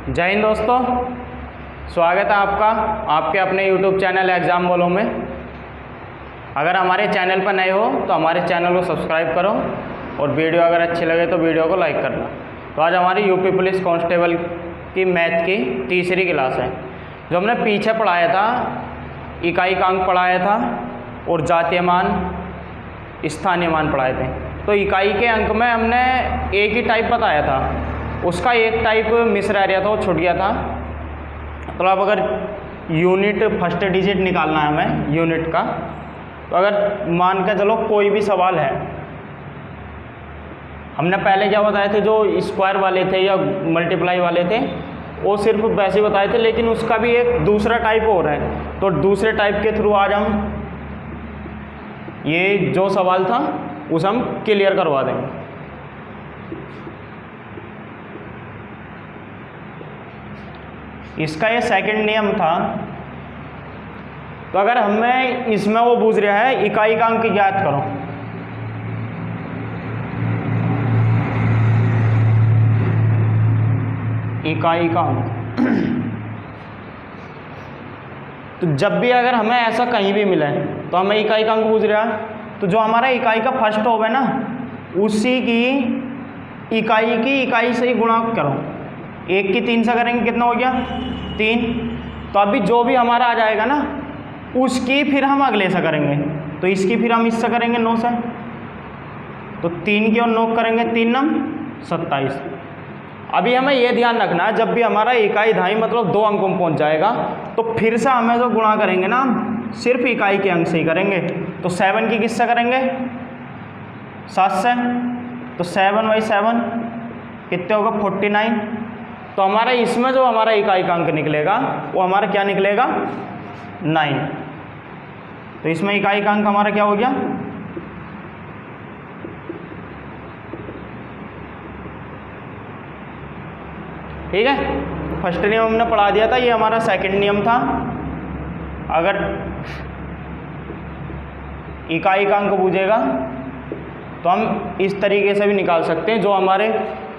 जय हिंद दोस्तों, स्वागत है आपका आपके अपने YouTube चैनल एग्ज़ाम बोलो में। अगर हमारे चैनल पर नए हो तो हमारे चैनल को सब्सक्राइब करो और वीडियो अगर अच्छी लगे तो वीडियो को लाइक करना। तो आज हमारी यूपी पुलिस कांस्टेबल की मैथ की तीसरी क्लास है। जो हमने पीछे पढ़ाया था, इकाई का अंक पढ़ाया था और जातीय मान, स्थानीय मान पढ़ाए थे। तो इकाई के अंक में हमने एक ही टाइप बताया था, उसका एक टाइप मिस रह गया था, वो छूट गया था। तो अब अगर यूनिट फर्स्ट डिजिट निकालना है हमें यूनिट का, तो अगर मान के चलो कोई भी सवाल है, हमने पहले क्या बताए थे, जो स्क्वायर वाले थे या मल्टीप्लाई वाले थे वो सिर्फ वैसे बताए थे, लेकिन उसका भी एक दूसरा टाइप हो रहा है। तो दूसरे टाइप के थ्रू आज हम ये जो सवाल था उसे हम क्लियर करवा देंगे। इसका ये सेकंड नियम था। तो अगर हमें इसमें वो पूछ रहा है इकाई का अंक ज्ञात करो, इकाई का अंक तो जब भी अगर हमें ऐसा कहीं भी मिले तो हमें इकाई का अंक पूछ रहा है, तो जो हमारा इकाई का फर्स्ट होगा ना, उसी की इकाई से ही गुणा करो। 1 की 3 से करेंगे कितना हो गया 3। तो अभी जो भी हमारा आ जाएगा ना, उसकी फिर हम अगले से करेंगे। तो इसकी फिर हम इससे करेंगे 9 से। तो 3 की और 9 करेंगे 3 9 27। अभी हमें यह ध्यान रखना है, जब भी हमारा इकाई दहाई मतलब 2 अंकों में पहुंच जाएगा, तो फिर से हमें जो गुणा करेंगे ना, सिर्फ इकाई के अंक से ही करेंगे। तो 7 की किससे करेंगे 7 से। तो 7 बाई 7 कितने होगा 49। तो हमारा इसमें जो हमारा इकाई का अंक निकलेगा वो हमारा क्या निकलेगा 9। तो इसमें इकाई का अंक हमारा क्या हो गया, ठीक है। फर्स्ट नियम हमने पढ़ा दिया था, ये हमारा सेकंड नियम था। अगर इकाई का अंक पूछेगा तो हम इस तरीके से भी निकाल सकते हैं, जो हमारे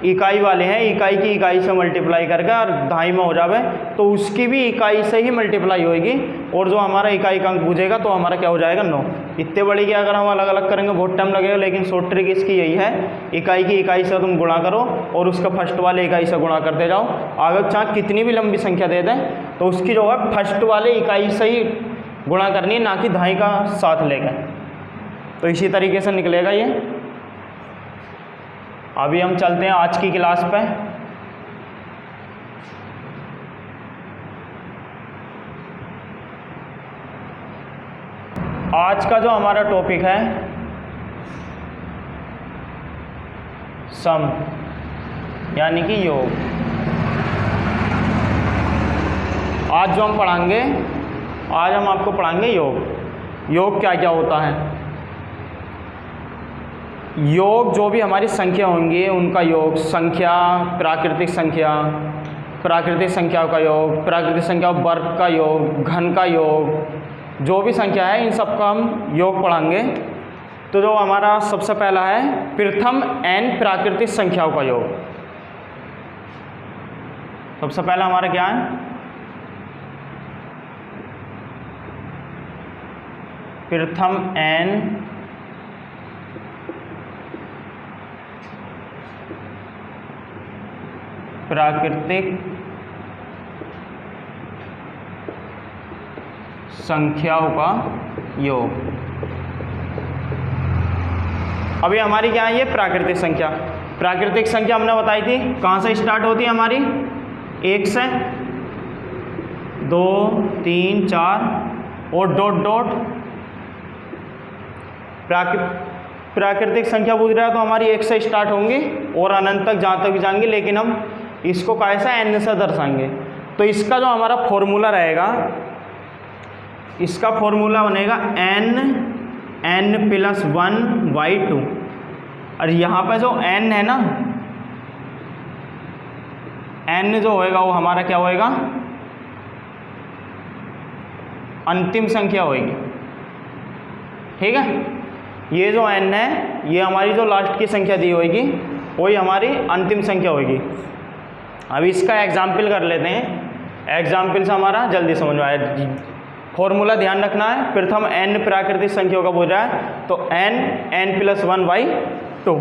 इकाई वाले हैं इकाई की इकाई से मल्टीप्लाई करके और दहाई में हो जावे तो उसकी भी इकाई से ही मल्टीप्लाई होएगी, और जो हमारा इकाई का अंक पूछेगा तो हमारा क्या हो जाएगा 9। इतने बड़ी की अगर हम अलग अलग करेंगे बहुत टाइम लगेगा, लेकिन शॉर्ट ट्रिक इसकी यही है, इकाई की इकाई से तुम गुणा करो और उसका फर्स्ट वाले इकाई से गुणा करते जाओ। अगर चाहे कितनी भी लंबी संख्या दे दें तो उसकी जो है फर्स्ट वाले इकाई से ही गुणा करनी है, ना कि दहाई का साथ लेकर। तो इसी तरीके से निकलेगा ये। अभी हम चलते हैं आज की क्लास पे। आज का जो हमारा टॉपिक है सम, यानी कि योग। आज जो हम पढ़ाएंगे, आज हम आपको पढ़ाएंगे योग। योग क्या क्या होता है। योग जो भी हमारी संख्या होंगी उनका योग, संख्या, प्राकृतिक संख्याओं का योग, प्राकृतिक संख्या वर्ग का योग, घन का योग, जो भी संख्या है इन सबका हम योग पढ़ाएंगे। तो जो हमारा सबसे पहला है प्रथम n प्राकृतिक संख्याओं का योग। सबसे पहला हमारा क्या है, प्रथम n प्राकृतिक संख्याओं का योग। अभी हमारी क्या है ये प्राकृतिक संख्या। प्राकृतिक संख्या हमने बताई थी कहाँ से स्टार्ट होती है हमारी, 1 से 2 3 4 और डॉट डॉट। प्राकृतिक संख्या पूछ रहा है तो हमारी 1 से स्टार्ट होंगी और अनंत तक जहाँ तक भी जाएंगे, लेकिन हम इसको कैसा n से दर्शाएंगे। तो इसका जो हमारा फॉर्मूला रहेगा, इसका फॉर्मूला बनेगा n + 1/2। और यहाँ पे जो n है ना, n जो होएगा वो हमारा क्या होएगा, अंतिम संख्या होएगी, ठीक है। ये जो n है ये हमारी जो लास्ट की संख्या दी होगी वही हमारी अंतिम संख्या होगी। अब इसका एग्जाम्पल कर लेते हैं, एग्जाम्पल से हमारा जल्दी समझ में आया। फॉर्मूला ध्यान रखना है, प्रथम n प्राकृतिक संख्याओं का बोल रहा है तो n+1/2।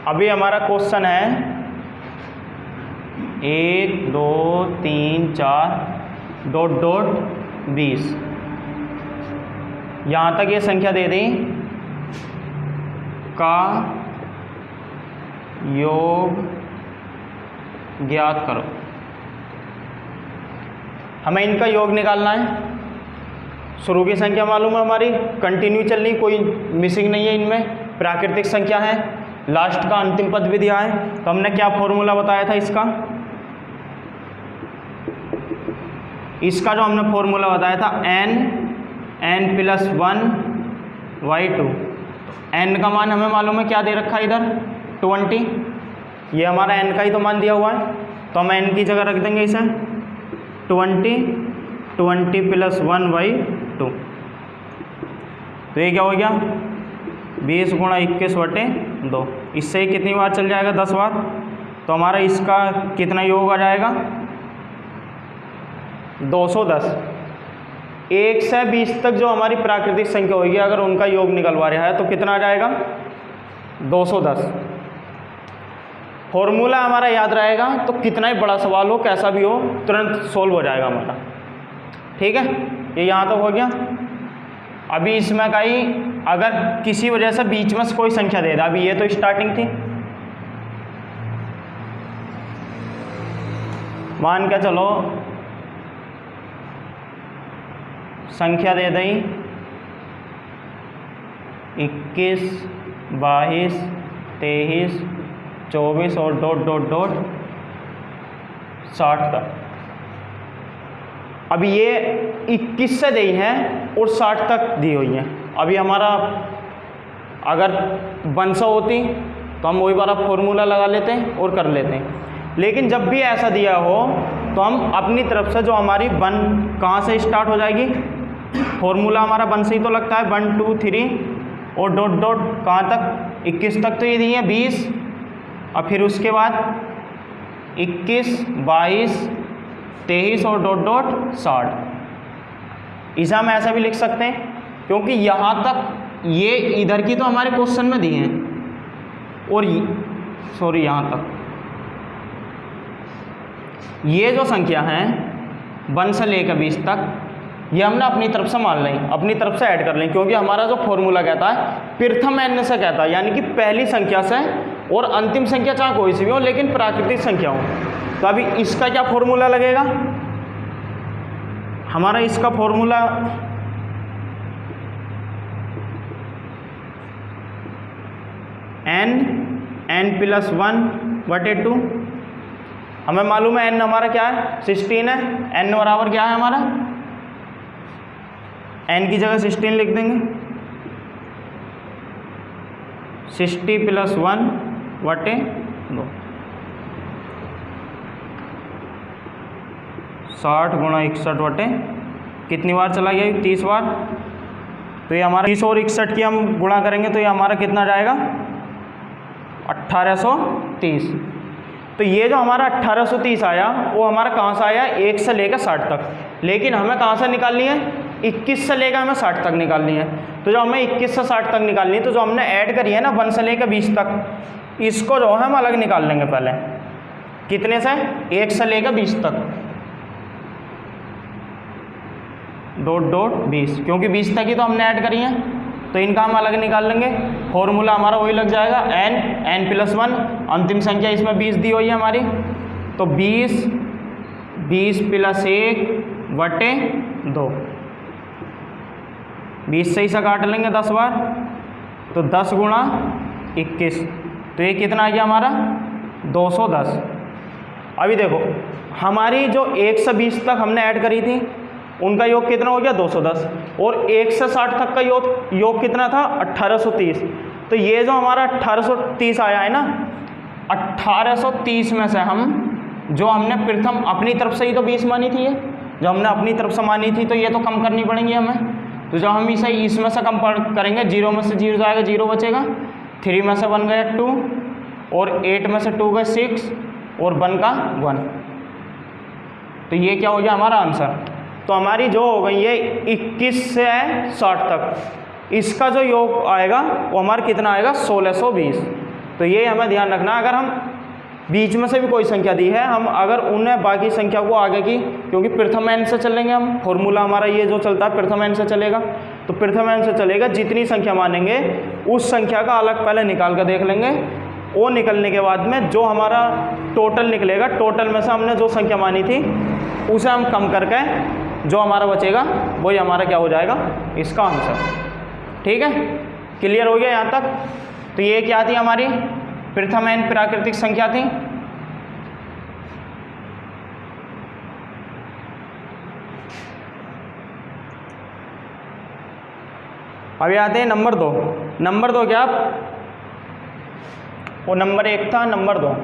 अभी हमारा क्वेश्चन है 1 2 3 4 ... 20। यहाँ तक ये संख्या दे दी का योग ज्ञात करो। हमें इनका योग निकालना है। शुरू की संख्या मालूम है हमारी, कंटिन्यू चल रही, कोई मिसिंग नहीं है इनमें, प्राकृतिक संख्या है, लास्ट का अंतिम पद भी दिया है। तो हमने क्या फॉर्मूला बताया था इसका जो हमने फॉर्मूला बताया था n+1/2। n का मान हमें मालूम है, क्या दे रखा है इधर 20, ये हमारा n का ही तो मान दिया हुआ है, तो हम n की जगह रख देंगे इसे 20 + 1/2। तो ये क्या हो गया 20 × 21/2। इससे ही कितनी बार चल जाएगा 10 बार। तो हमारा इसका कितना योग आ जाएगा 210। 1 से 20 तक जो हमारी प्राकृतिक संख्या होगी, अगर उनका योग निकलवा रहा है तो कितना आ जाएगा 210। फॉर्मूला हमारा याद रहेगा तो कितना ही बड़ा सवाल हो, कैसा भी हो, तुरंत सोल्व हो जाएगा हमारा। ठीक है, ये यहाँ तो हो गया। अभी इसमें कहीं अगर किसी वजह से बीच में से कोई संख्या दे दे, अभी ये तो स्टार्टिंग थी, मान के चलो संख्या दे दी 21 22 23 24 और ... 60 तक। अभी ये 21 से दी है और 60 तक दी हुई है। अभी हमारा अगर 100 होती तो हम वही वाला फॉर्मूला लगा लेते हैं और कर लेते हैं, लेकिन जब भी ऐसा दिया हो तो हम अपनी तरफ से जो हमारी 1 कहाँ से स्टार्ट हो जाएगी, फॉर्मूला हमारा 1 से ही तो लगता है, 1 2 3 और ... कहाँ तक 21 तक तो ये दी है 20, और फिर उसके बाद 21 22 23 और ... 60। इसे हम ऐसा भी लिख सकते हैं क्योंकि यहाँ तक ये इधर की तो हमारे क्वेश्चन में दी हैं, और सॉरी यहाँ तक ये जो संख्या हैं 1 से लेकर 20 तक, ये हमने अपनी तरफ से मान लें, अपनी तरफ से ऐड कर लें, क्योंकि हमारा जो फॉर्मूला कहता है प्रथम n से कहता है, यानी कि पहली संख्या से, और अंतिम संख्या चाहे कोई सी भी हो लेकिन प्राकृतिक संख्या हो। तो अभी इसका क्या फॉर्मूला लगेगा, हमारा इसका फॉर्मूला n+1/2। हमें मालूम है n हमारा क्या है 16 है, n बराबर क्या है हमारा, n की जगह 16 लिख देंगे, 60 + 1/2। 60 × 61 कितनी बार चला गया 30 बार। तो ये हमारा 30 और 61 की हम गुणा करेंगे तो ये हमारा कितना जाएगा 1830। तो ये जो हमारा 1830 आया वो हमारा कहाँ से आया 1 से लेकर 60 तक, लेकिन हमें कहाँ से निकालनी है 21 से लेकर हमें 60 तक निकालनी है। तो जो हमें 21 से 60 तक निकालनी है, तो जो हमने ऐड करी है ना 1 से लेकर 20 तक, इसको जो है हम अलग निकाल लेंगे पहले। कितने से 1 से लेकर 20 तक ... 20, क्योंकि 20 तक ही तो हमने ऐड करी है, तो इनका हम अलग निकाल लेंगे। फॉर्मूला हमारा वही लग जाएगा n+1, अंतिम संख्या इसमें 20 दी हुई है हमारी, तो 20 + 1/2। 20 से इसे काट लेंगे 10 बार, तो 10 × 21, तो ये कितना आ गया हमारा 210। अभी देखो हमारी जो 1 से 20 तक हमने ऐड करी थी उनका योग कितना हो गया 210, और 1 से 60 तक का योग कितना था 1830। तो ये जो हमारा 1830 आया है ना, 1830 में से हम जो हमने प्रथम अपनी तरफ से ही तो 20 मानी थी, ये जो हमने अपनी तरफ से मानी थी, तो ये तो कम करनी पड़ेंगी हमें। तो जब हम इसे इसमें से कंपेयर करेंगे, 0 में से 0 जाएगा, 0 बचेगा, 3 में से 1 गया 2, और 8 में से 2 गए 6, और 1 का 1। तो ये क्या हो गया हमारा आंसर। तो हमारी जो हो गई ये 21 से 60 तक, इसका जो योग आएगा वो हमारा कितना आएगा, 1620। तो ये हमें ध्यान रखना, अगर हम बीच में से भी कोई संख्या दी है, हम अगर उन्हें बाकी संख्या को आगे की, क्योंकि प्रथम एन से चलेंगे हम, फॉर्मूला हमारा ये जो चलता है प्रथम एन से चलेगा, तो प्रथम एन से चलेगा, जितनी संख्या मानेंगे उस संख्या का अलग पहले निकाल कर देख लेंगे। वो निकलने के बाद में जो हमारा टोटल निकलेगा, टोटल में से हमने जो संख्या मानी थी उसे हम कम करके जो हमारा बचेगा वही हमारा क्या हो जाएगा, इसका आंसर। ठीक है, क्लियर हो गया यहाँ तक। तो ये क्या थी हमारी प्रथम एन प्राकृतिक संख्या थी। अभी आते हैं नंबर 2। नंबर 2 क्या, वो नंबर 1 था, नंबर 2।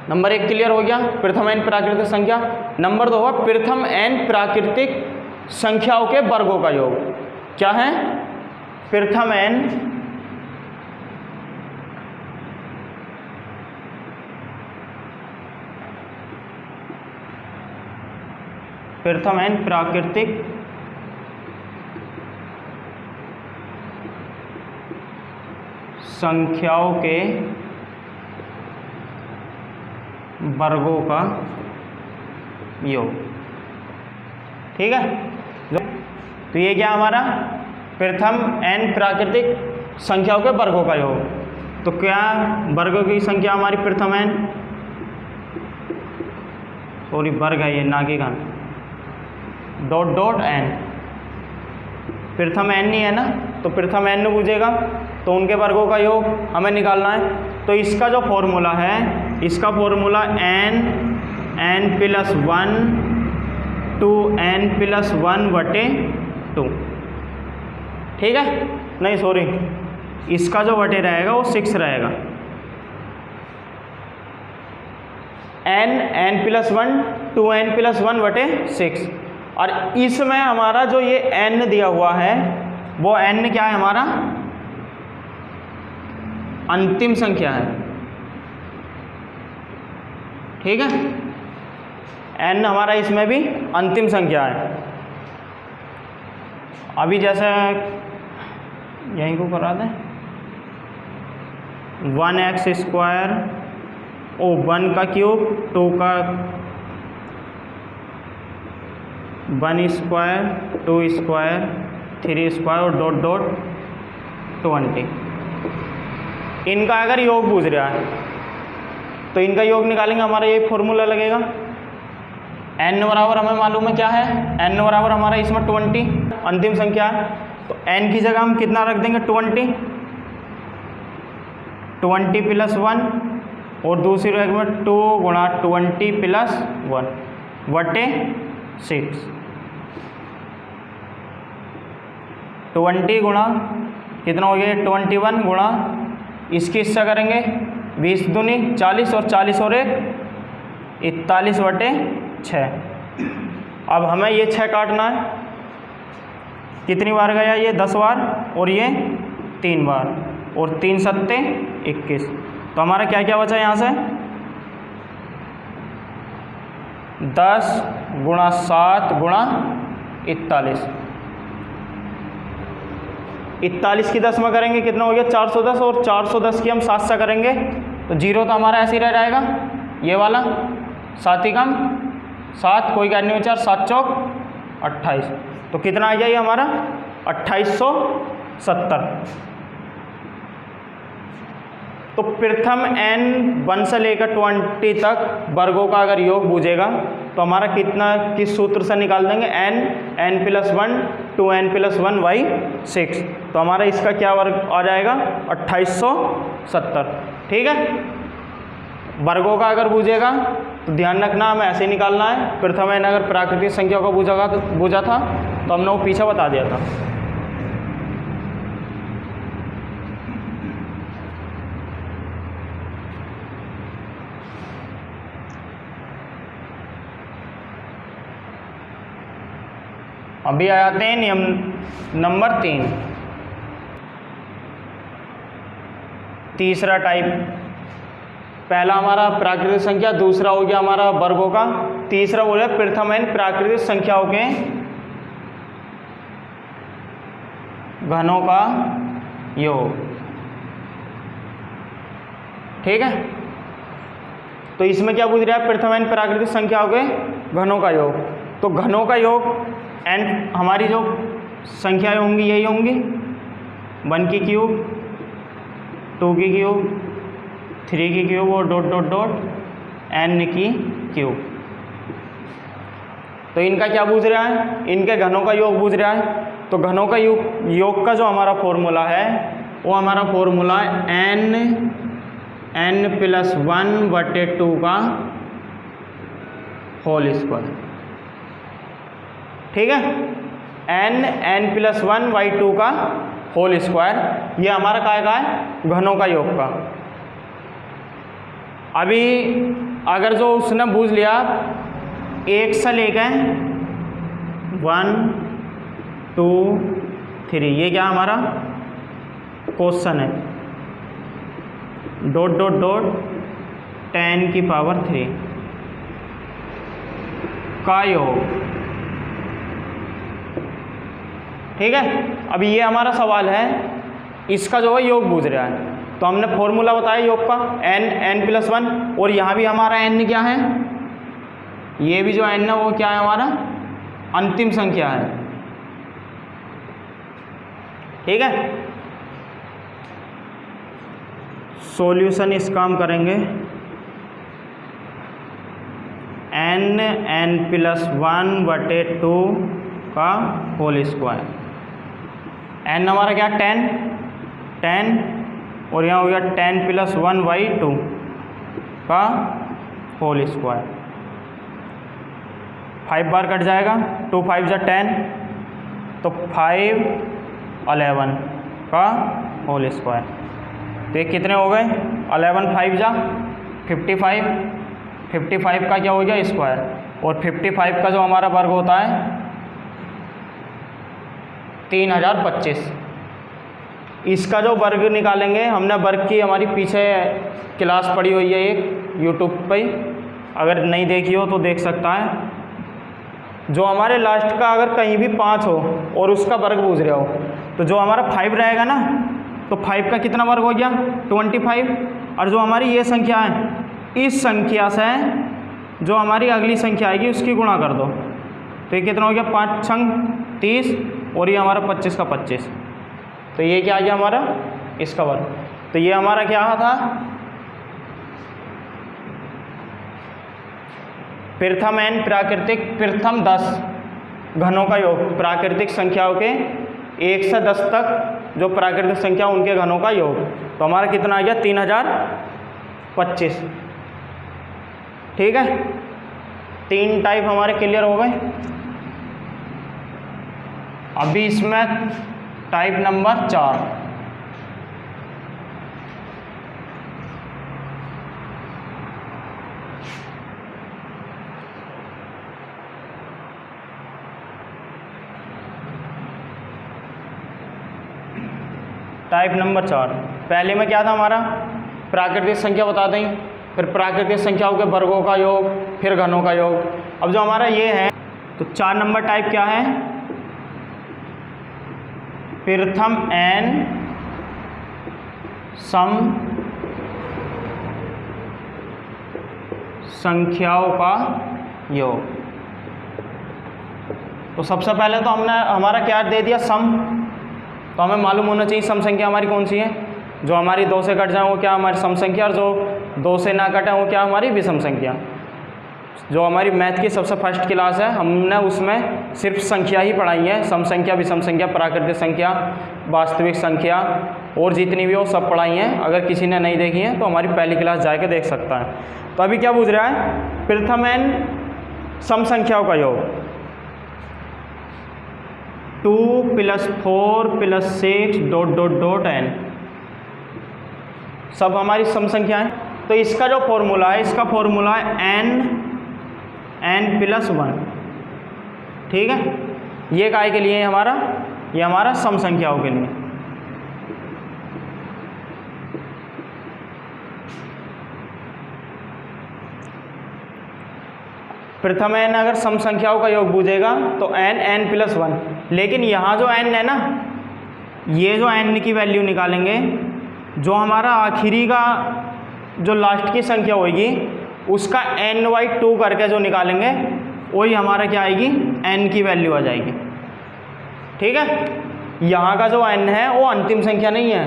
नंबर 1 क्लियर हो गया, प्रथम एन प्राकृतिक संख्या। नंबर 2 हुआ प्रथम एन प्राकृतिक संख्याओं के वर्गों का योग। क्या है, प्रथम एन प्राकृतिक संख्याओं के वर्गों का योग। ठीक है, तो ये क्या हमारा प्रथम एन प्राकृतिक संख्याओं के वर्गों का योग। तो क्या वर्गों की संख्या हमारी प्रथम एन, सॉरी वर्ग है ये, ना कि घन, डॉट डॉट एन, प्रथम एन नहीं है ना, तो प्रथम एन पूछेगा तो उनके वर्गों का योग हमें निकालना है। तो इसका जो फॉर्मूला है, इसका formula n plus 1 to n plus 1 बटे 2। ठीक है, नहीं सॉरी, इसका जो बटे रहेगा वो 6 रहेगा। n plus 1 to n plus 1 बटे 6। और इसमें हमारा जो ये n दिया हुआ है वो n क्या है, हमारा अंतिम संख्या है। ठीक है, n हमारा इसमें भी अंतिम संख्या है। अभी जैसे यहीं को करा दें, 1x स्क्वायर ओ 1 का क्यूब, 2 का 1 स्क्वायर, 2 स्क्वायर, 3 स्क्वायर और डॉट डॉट 20। इनका अगर योग पूछ रहा है तो इनका योग निकालेंगे, हमारा ये फॉर्मूला लगेगा। n बराबर हमें मालूम है क्या है, n बराबर हमारा इसमें 20 अंतिम संख्या है, तो n की जगह हम कितना रख देंगे, 20 प्लस 1 और दूसरी रैक में 2 गुणा 20 प्लस 1 बटे 6। 20 गुणा कितना हो गया, 21 गुणा इसकी हिस्सा करेंगे, 20 दूनी 40 और 40 और 1 41 बटे 6। अब हमें ये 6 काटना है, कितनी बार गया ये, 10 बार, और ये 3 बार, और 3 सत्ते 21। तो हमारा क्या क्या बचा यहाँ से, 10 गुणा 7 गुणा 41। 41 की 10 में करेंगे कितना हो गया, 410, और 410 की हम 7 से करेंगे तो 0 तो हमारा ऐसे ही रह जाएगा, ये वाला 7 ही कम 7, कोई क्या नहीं, 4 7 चौक 28। तो कितना आ जाइए हमारा 2870। तो प्रथम n 1 से लेकर 20 तक वर्गों का अगर योग पूछेगा तो हमारा कितना, किस सूत्र से निकाल देंगे, n plus 1 to n plus 1 by 6। तो हमारा इसका क्या वर्ग आ जाएगा, 2870। ठीक है, वर्गों का अगर पूछेगा तो ध्यान रखना हमें ऐसे ही निकालना है। प्रथम n अगर प्राकृतिक संख्या को पूछा था तो हमने वो पीछे बता दिया था। अभी आते हैं नियम नंबर 3, तीसरा टाइप। पहला हमारा प्राकृतिक संख्या, दूसरा हो गया हमारा वर्गों का, तीसरा हो गया प्रथम एन प्राकृतिक संख्याओं के घनों का योग। ठीक है, तो इसमें क्या पूछ रहा है, प्रथम एन प्राकृतिक संख्याओं के घनों का योग। तो घनों का योग एन हमारी जो संख्याएं होंगी यही होंगी, 1 की क्यूब, 2 की क्यूब, 3 की क्यूब और डॉट डॉट डॉट एन की क्यूब। तो इनका क्या पूछ रहा है, इनके घनों का योग पूछ रहा है। तो घनों का योग का जो हमारा फॉर्मूला है वो हमारा फॉर्मूला है n+1/2 का होल स्क्वायर। ठीक है, n+1/2 का होल स्क्वायर, ये हमारा काय का है, घनों का योग का। अभी अगर जो उसने पूछ लिया 1 से लेकर 1 2 3, ये क्या हमारा क्वेश्चन है, डॉट डॉट डॉट 10⁻³ का योग। ठीक है, अभी ये हमारा सवाल है, इसका जो है योग पूछ रहा है। तो हमने फॉर्मूला बताया योग का n+1, और यहाँ भी हमारा n क्या है, ये भी जो n है वो क्या है, हमारा अंतिम संख्या है। ठीक है, सॉल्यूशन इसका हम करेंगे n+1/2 का होल स्क्वायर। n हमारा क्या 10 और यहाँ हो गया 10+1/2 का होल स्क्वायर। 5 बार कट जाएगा, 2 5 जा 10, तो 5 11 का होल स्क्वायर। तो ये कितने हो गए, 11 5 जा 55, 55 का क्या हो गया स्क्वायर, और 55 का जो हमारा वर्ग होता है 3025। इसका जो वर्ग निकालेंगे, हमने वर्ग की हमारी पीछे क्लास पड़ी हुई है एक यूट्यूब पे, अगर नहीं देखी हो तो देख सकता है। जो हमारे लास्ट का अगर कहीं भी 5 हो और उसका वर्ग पूछ रहे हो, तो जो हमारा 5 रहेगा ना, तो 5 का कितना वर्ग हो गया 25, और जो हमारी ये संख्या है, इस संख्या से जो हमारी अगली संख्या आएगी उसकी गुणा कर दो, तो ये कितना हो गया 5 छंग 30, और ये हमारा 25 का 25। तो ये क्या आ गया हमारा इसका वर्ग। तो ये हमारा क्या था, प्रथम एन प्राकृतिक, प्रथम 10 घनों का योग, प्राकृतिक संख्याओं के 1 से 10 तक जो प्राकृतिक संख्या उनके घनों का योग। तो हमारा कितना आ गया 3025। ठीक है, 3 टाइप हमारे क्लियर हो गए। अभी इसमें टाइप नंबर 4, टाइप नंबर 4। पहले में क्या था हमारा, प्राकृतिक संख्या बता दें, फिर प्राकृतिक संख्याओं के वर्गों का योग, फिर घनों का योग। अब जो हमारा ये है, तो 4 नंबर टाइप क्या है, प्रथम एन सम संख्याओं का योग। तो सबसे पहले तो हमने हमारा क्या दे दिया सम, तो हमें मालूम होना चाहिए सम संख्या हमारी कौन सी है। जो हमारी 2 से कट जाए वो क्या हमारी सम संख्या, और जो 2 से ना कटे वो क्या हमारी विषम संख्या। जो हमारी मैथ की सबसे फर्स्ट क्लास है, हमने उसमें सिर्फ संख्या ही पढ़ाई है, सम संख्या, विषम संख्या, प्राकृतिक संख्या, वास्तविक संख्या, और जितनी भी हो सब पढ़ाई हैं। अगर किसी ने नहीं देखी है तो हमारी पहली क्लास जाके देख सकता है। तो अभी क्या पूछ रहा है, प्रथम एन सम संख्याओं का योग, 2 + 4 + 6 डॉट डॉट डॉट n, सब हमारी सम संख्या है। तो इसका जो फॉर्मूला है, इसका फॉर्मूला है n+1। ठीक है, ये काय के लिए हमारा, ये हमारा सम संख्याओं के लिए। प्रथम n अगर सम संख्याओं का योग पूछेगा तो n प्लस 1, लेकिन यहाँ जो n है ना, ये जो n की वैल्यू निकालेंगे, जो हमारा आखिरी का जो लास्ट की संख्या होगी उसका n/2 करके जो निकालेंगे वही हमारा क्या आएगी, n की वैल्यू आ जाएगी। ठीक है, यहाँ का जो n है वो अंतिम संख्या नहीं है,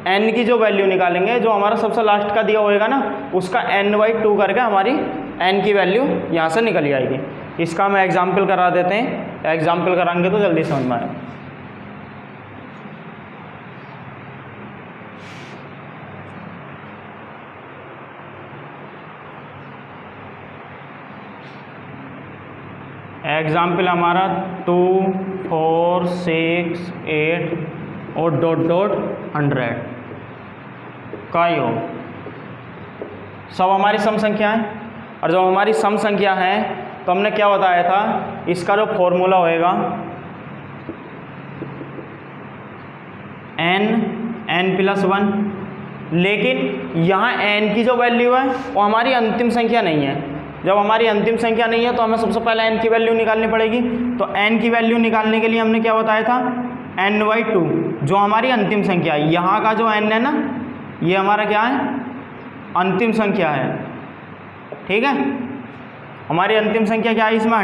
n की जो वैल्यू निकालेंगे, जो हमारा सबसे लास्ट का दिया होएगा ना, उसका n/2 करके हमारी n की वैल्यू यहाँ से निकल जाएगी। इसका हम एग्जाम्पल करा देते हैं, एग्जाम्पल कराएंगे तो जल्दी समझ में आएगा। एग्जाम्पल हमारा 2, 4, 6, 8 और ... 100 का योग सब हमारी सम संख्या है। और जब हमारी सम संख्या है तो हमने क्या बताया था, इसका जो फॉर्मूला होएगा n प्लस 1, लेकिन यहाँ n की जो वैल्यू है वो हमारी अंतिम संख्या नहीं है। जब हमारी अंतिम संख्या नहीं है तो हमें सबसे पहले n की वैल्यू निकालनी पड़ेगी। तो n की वैल्यू निकालने के लिए हमने क्या बताया था, n/2 जो हमारी अंतिम संख्या है। यहाँ का जो n है ना, ये हमारा क्या है, अंतिम संख्या है। ठीक है, हमारी अंतिम संख्या क्या है इसमें,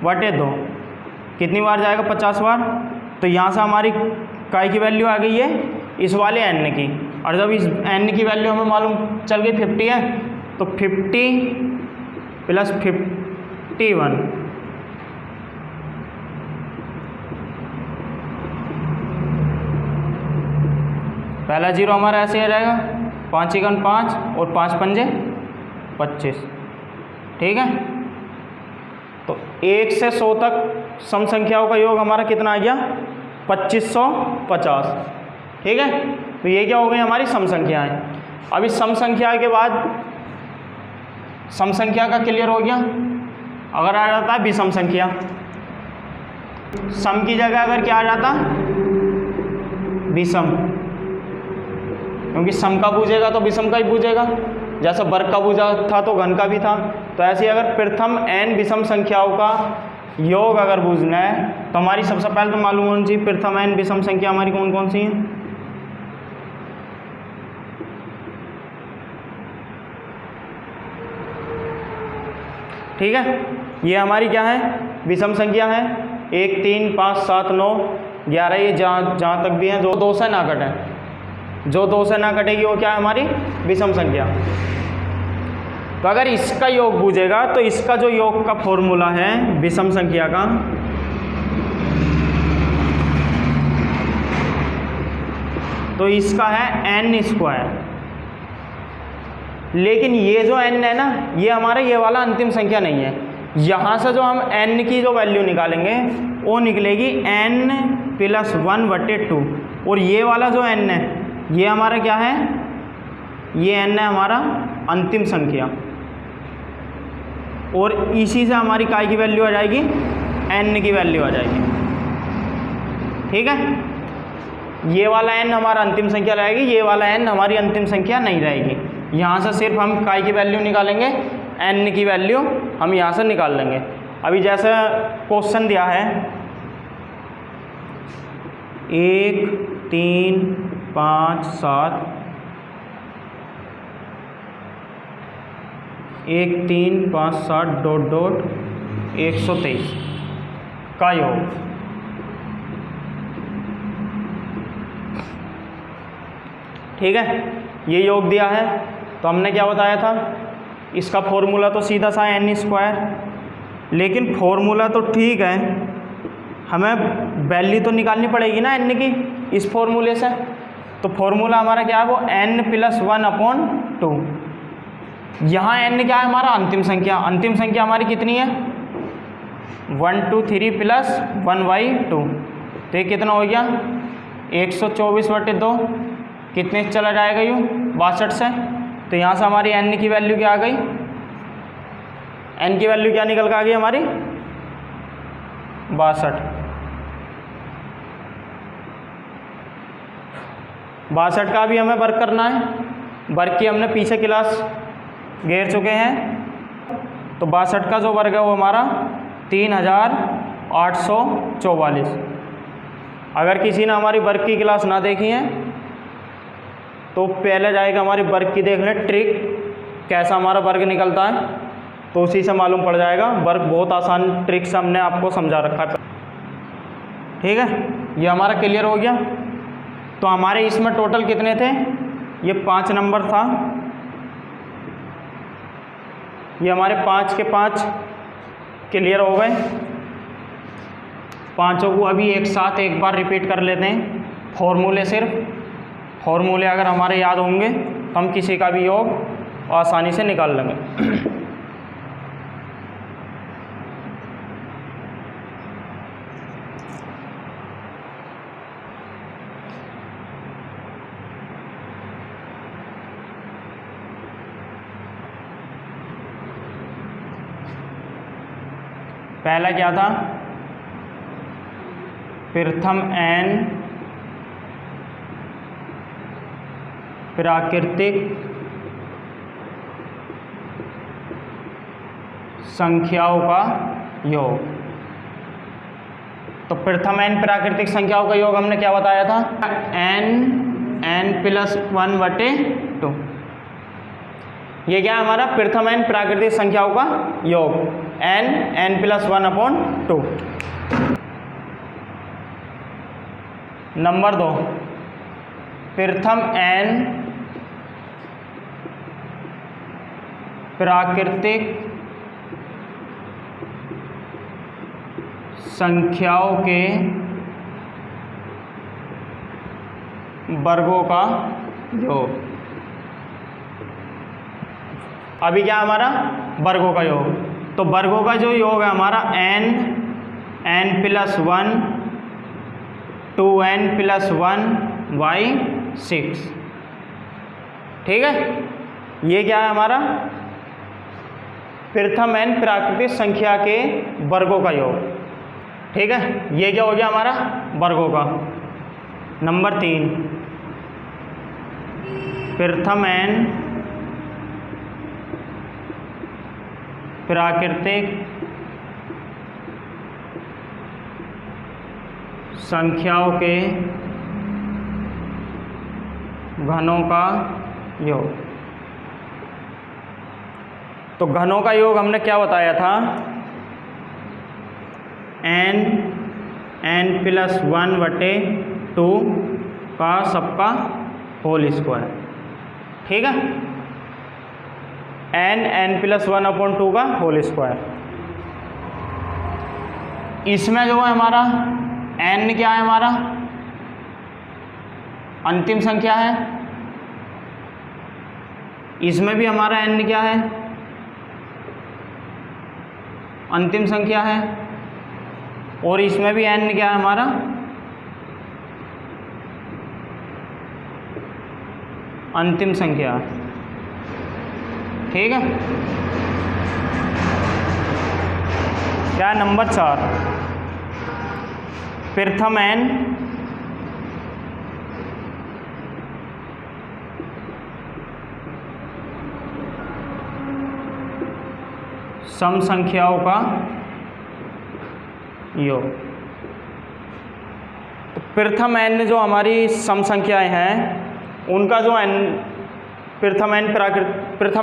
100/2 कितनी बार जाएगा, 50 बार। तो यहाँ से हमारी काय की वैल्यू आ गई है इस वाले n की। और जब इस n की वैल्यू हमें मालूम चल गई 50 है, तो 50 प्लस 51 पहला जीरो हमारा ऐसे आ जाएगा, 5 × 5 और 5 × 5 = 25। ठीक है, तो 1 से 100 तक सम संख्याओं का योग हमारा कितना आ गया, 2550। ठीक है, तो ये क्या हो गई हमारी सम संख्याएं। अब इस सम संख्या के बाद सम संख्या का क्लियर हो गया। अगर आ जाता है विषम संख्या, सम की जगह अगर क्या आ जाता, विषम, क्योंकि सम का पूछेगा तो विषम का ही पूछेगा। जैसा वर्ग का पूछा था तो घन का भी था। तो ऐसे अगर प्रथम n विषम संख्याओं का योग अगर पूछना है तो हमारी सबसे पहले तो मालूम होनी चाहिए प्रथम n विषम संख्या हमारी कौन कौन सी हैं। ठीक है, ये हमारी क्या है, विषम संख्या है। 1, 3, 5, 7, 9, 11, ये जहाँ तक भी हैं जो 2 से ना कटें, जो 2 से ना कटेगी वो क्या है हमारी विषम संख्या। तो अगर इसका योग पूछेगा तो इसका जो योग का फॉर्मूला है विषम संख्या का, तो इसका है n²। लेकिन ये जो n है ना, ये हमारा ये वाला अंतिम संख्या नहीं है। यहाँ से जो हम n की जो वैल्यू निकालेंगे वो निकलेगी n प्लस 1/2। और ये वाला जो n है ये हमारा क्या है, ये n है हमारा अंतिम संख्या। और इसी से हमारी काय की वैल्यू आ जाएगी, n की वैल्यू आ जाएगी। ठीक है, ये वाला n हमारा अंतिम संख्या रहेगी, ये वाला n हमारी अंतिम संख्या नहीं रहेगी। यहाँ से सिर्फ हम काय की वैल्यू निकालेंगे, n की वैल्यू हम यहाँ से निकाल लेंगे। अभी जैसे क्वेश्चन दिया है 1, 3, 5, 7, 1, 3, 5, 7 ... 123 का योग। ठीक है, ये योग दिया है तो हमने क्या बताया था, इसका फॉर्मूला तो सीधा सा n²। लेकिन फॉर्मूला तो ठीक है, हमें वैल्यू तो निकालनी पड़ेगी ना n की इस फॉर्मूले से। तो फॉर्मूला हमारा क्या है, वो n प्लस 1/2। यहाँ n क्या है हमारा अंतिम संख्या। अंतिम संख्या हमारी कितनी है, 1, 2, 3 प्लस 1/2। तो ये कितना हो गया, 124/2। कितने से चला जाएगा यूँ, 62 से। तो यहाँ से हमारी n की वैल्यू क्या आ गई, n की वैल्यू क्या निकल कर आ गई हमारी 62 का भी हमें वर्क करना है। वर्क की हमने पीछे क्लास घेर चुके हैं। तो 62 का जो वर्ग है वो हमारा 3844। अगर किसी ने हमारी वर्क की क्लास ना देखी है तो पहले जाएगा हमारी वर्क की देख लें, ट्रिक कैसा हमारा वर्ग निकलता है, तो उसी से मालूम पड़ जाएगा। वर्क बहुत आसान ट्रिक से हमने आपको समझा रखा है। ठीक है, ये हमारा क्लियर हो गया। तो हमारे इसमें टोटल कितने थे? ये 5 नंबर था। ये हमारे 5 के 5 क्लियर हो गए। पांचों को अभी एक साथ एक बार रिपीट कर लेते हैं। फॉर्मूले, सिर्फ फॉर्मूले अगर हमारे याद होंगे तो हम किसी का भी योग आसानी से निकाल लेंगे। पहला क्या था? प्रथम n प्राकृतिक संख्याओं का योग। तो प्रथम n प्राकृतिक संख्याओं का योग हमने क्या बताया था? n+1/2। ये क्या है हमारा? प्रथम n प्राकृतिक संख्याओं का योग, n+1/2। नंबर 2, प्रथम n प्राकृतिक संख्याओं के वर्गों का योग। अभी क्या हमारा? वर्गों का योग। तो वर्गों का जो योग है हमारा n+1 2n+1/6। ठीक है, ये क्या है हमारा? प्रथम n प्राकृतिक संख्या के वर्गों का योग। ठीक है, ये क्या हो गया हमारा? वर्गों का। नंबर 3, प्रथम n प्राकृतिक संख्याओं के घनों का योग। तो घनों का योग हमने क्या बताया था? n+1/2 का सबका होल स्क्वायर। ठीक है, n+1/2 का होल स्क्वायर। इसमें जो है हमारा n क्या है? हमारा अंतिम संख्या है। इसमें भी हमारा n क्या है? अंतिम संख्या है। और इसमें भी n क्या है हमारा? अंतिम संख्या। ठीक है, क्या है? नंबर 4, प्रथम n सम संख्याओं का योग। तो प्रथम n जो हमारी सम संख्याएं हैं उनका जो n प्रथम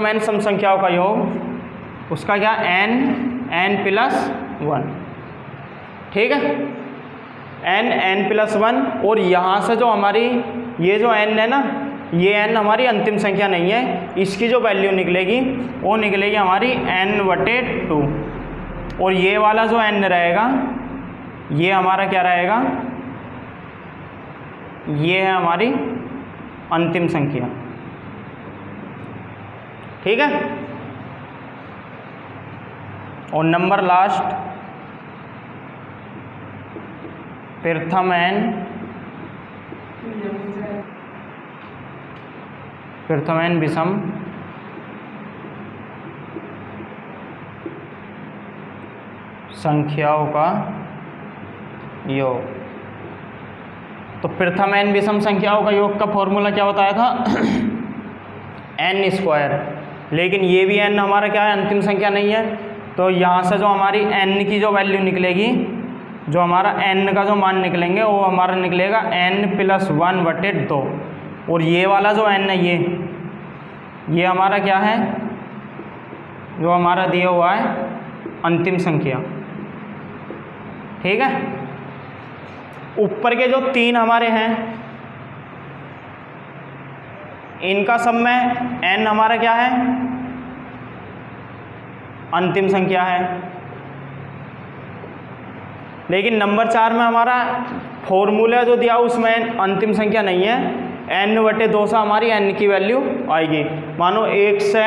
n सम संख्याओं का योग, उसका क्या? n+1। ठीक है, n+1। और यहाँ से जो हमारी ये जो n है ना, ये n हमारी अंतिम संख्या नहीं है। इसकी जो वैल्यू निकलेगी वो निकलेगी हमारी n/2। और ये वाला जो n रहेगा ये हमारा क्या रहेगा? ये है हमारी अंतिम संख्या। ठीक है, और नंबर लास्ट, प्रथम n विषम संख्याओं का योग। तो प्रथम n विषम संख्याओं का योग का फॉर्मूला क्या बताया था? n square. लेकिन ये भी n हमारा क्या है? अंतिम संख्या नहीं है। तो यहाँ से जो हमारी n की जो वैल्यू निकलेगी, जो हमारा n का जो मान निकलेंगे वो हमारा निकलेगा n+1/2। और ये वाला जो n है ये हमारा क्या है? जो हमारा दिया हुआ है अंतिम संख्या। ठीक है। ऊपर के जो 3 हमारे हैं इनका सब में n हमारा क्या है? अंतिम संख्या है। लेकिन नंबर 4 में हमारा फॉर्मूला जो दिया उसमें अंतिम संख्या नहीं है। n/2 से हमारी n की वैल्यू आएगी। मानो 1 से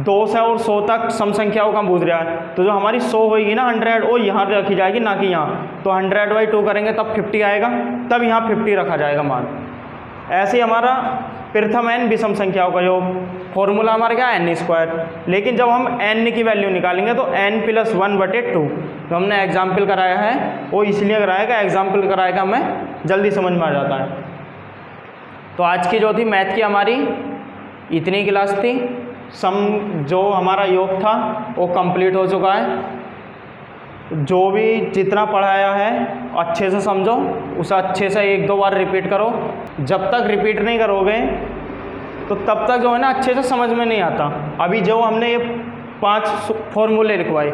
2 से और 100 तक सम संख्याओं का हम पूछ रहा है, तो जो हमारी 100 होगी ना 100, वो यहाँ पे रखी जाएगी, ना कि यहाँ। तो 100/2 करेंगे तब 50 आएगा, तब यहाँ 50 रखा जाएगा मान। ऐसे ही हमारा प्रथम n विषम संख्याओं का योग, फॉर्मूला हमारा क्या है? n square. लेकिन जब हम n की वैल्यू निकालेंगे तो n+1/2। तो हमने एग्जाम्पल कराया है, वो इसलिए कराएगा, एग्जाम्पल कराएगा हमें जल्दी समझ में आ जाता है। तो आज की जो थी मैथ की हमारी इतनी क्लास थी। सम जो हमारा योग था वो कंप्लीट हो चुका है। जो भी जितना पढ़ाया है अच्छे से समझो, उसे अच्छे से 1-2 बार रिपीट करो। जब तक रिपीट नहीं करोगे तो तब तक जो है ना अच्छे से समझ में नहीं आता। अभी जो हमने ये 5 फॉर्मूले लिखवाए,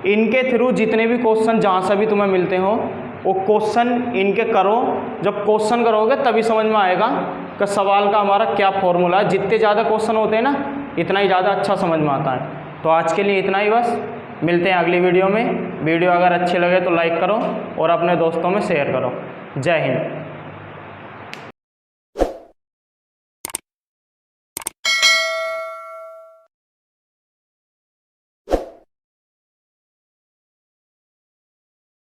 इनके थ्रू जितने भी क्वेश्चन जहाँ से भी तुम्हें मिलते हो वो क्वेश्चन इनके करो। जब क्वेश्चन करोगे तभी समझ में आएगा कि सवाल का हमारा क्या फॉर्मूला है। जितने ज़्यादा क्वेश्चन होते हैं ना, इतना ही ज़्यादा अच्छा समझ में आता है। तो आज के लिए इतना ही बस। मिलते हैं अगली वीडियो में। वीडियो अगर अच्छे लगे तो लाइक करो और अपने दोस्तों में शेयर करो। जय हिंद।